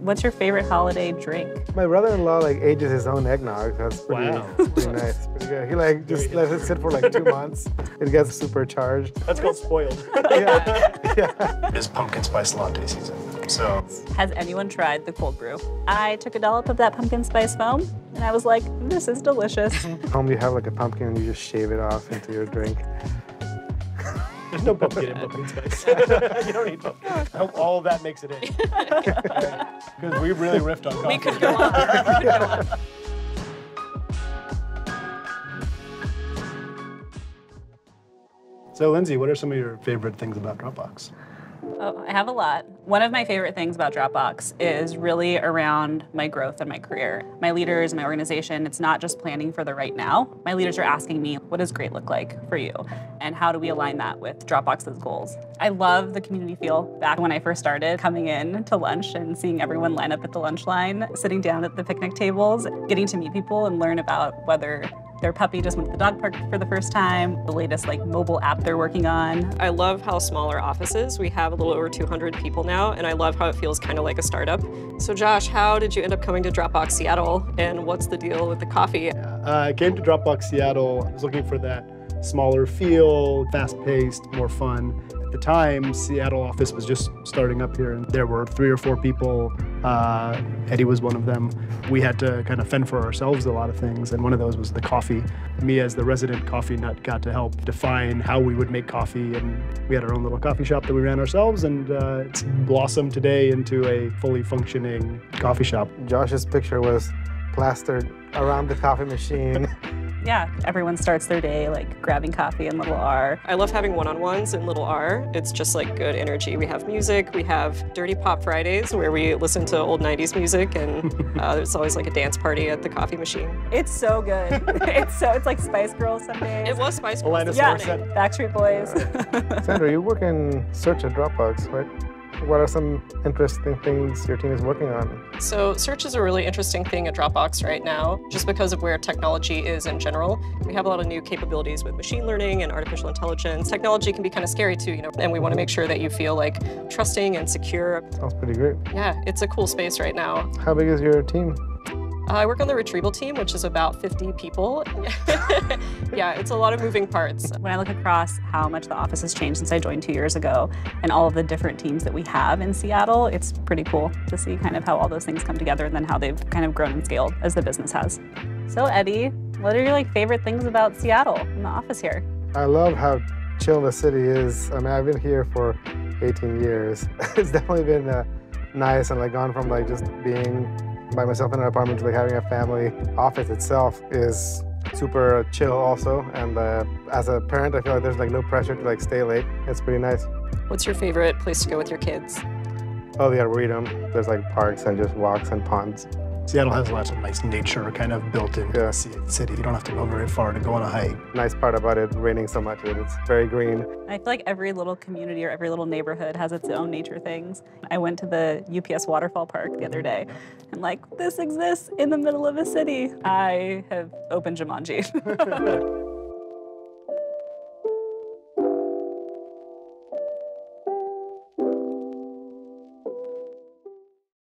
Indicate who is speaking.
Speaker 1: What's your favorite holiday drink?
Speaker 2: My brother-in-law like ages his own eggnog. That's pretty,
Speaker 3: Wow.
Speaker 2: that's pretty nice. It's pretty good. He like just lets it sit for like 2 months. It gets supercharged.
Speaker 3: That's called spoiled.
Speaker 2: Yeah.
Speaker 4: It's pumpkin spice latte season. So
Speaker 1: Has anyone tried the cold brew? I took a dollop of that pumpkin spice foam, and I was like, this is delicious.
Speaker 2: Home you have like a pumpkin and you just shave it off into your drink.
Speaker 3: There's no pumpkin in pumpkin spice. You don't need pumpkin. I hope all of that makes it in. Because we really riffed on coffee.
Speaker 1: We could go on. We could go on.
Speaker 3: So, Lindsay, what are some of your favorite things about Dropbox?
Speaker 1: Oh, I have a lot. One of my favorite things about Dropbox is really around my growth and my career. My leaders, my organization, it's not just planning for the right now. My leaders are asking me, what does great look like for you? And how do we align that with Dropbox's goals? I love the community feel. Back when I first started, coming in to lunch and seeing everyone line up at the lunch line, sitting down at the picnic tables, getting to meet people and learn about whether their puppy just went to the dog park for the first time, the latest mobile app they're working on.
Speaker 5: I love how small our office is. We have a little over 200 people now, and I love how it feels kind of like a startup. So Josh, how did you end up coming to Dropbox Seattle, and what's the deal with the coffee?
Speaker 3: I came to Dropbox Seattle. I was looking for that smaller feel, fast-paced, more fun. At the time, Seattle office was just starting up here, and there were 3 or 4 people. Eddie was one of them. We had to kind of fend for ourselves a lot of things, and one of those was the coffee. Me, as the resident coffee nut, got to help define how we would make coffee, and we had our own little coffee shop that we ran ourselves, and it's blossomed today into a fully functioning coffee shop.
Speaker 2: Josh's picture was plastered around the coffee machine.
Speaker 1: Yeah, everyone starts their day grabbing coffee in Little R.
Speaker 5: I love having one-on-ones in Little R. It's just good energy. We have music, we have Dirty Pop Fridays where we listen to old 90s music, and there's always a dance party at the coffee machine.
Speaker 1: It's so good. It's like Spice Girls some days.
Speaker 5: It was Spice Girls.
Speaker 3: Alanis
Speaker 1: Yeah,
Speaker 3: Morissette.
Speaker 1: Backstreet Boys.
Speaker 2: Sandra, you work in search at Dropbox, right? What are some interesting things your team is working on?
Speaker 5: So search is a really interesting thing at Dropbox right now, just because of where technology is in general. We have a lot of new capabilities with machine learning and artificial intelligence. Technology can be kind of scary too, and we want to make sure that you feel trusting and secure.
Speaker 2: Sounds pretty great.
Speaker 5: Yeah, it's a cool space right now.
Speaker 2: How big is your team?
Speaker 5: I work on the retrieval team, which is about 50 people. Yeah, it's a lot of moving parts.
Speaker 1: When I look across how much the office has changed since I joined 2 years ago and all of the different teams that we have in Seattle, it's pretty cool to see kind of how all those things come together and then how they've kind of grown and scaled as the business has. So Eddie, what are your favorite things about Seattle and the office here? I
Speaker 2: love how chill the city is. I mean, I've been here for 18 years. It's definitely been nice and gone from just being by myself in an apartment to having a family. Office itself is super chill also, and as a parent I feel like there's no pressure to stay late. It's pretty nice.
Speaker 5: What's your favorite place to go with your kids?
Speaker 2: Oh, the Arboretum. There's parks and just walks and ponds.
Speaker 3: Seattle has lots of nice nature kind of built into the city. You don't have to go very far to go on a hike.
Speaker 2: Nice part about it raining so much is it's very green.
Speaker 1: I feel like every little community or every little neighborhood has its own nature things. I went to the UPS waterfall park the other day and this exists in the middle of a city. I have opened Jumanji.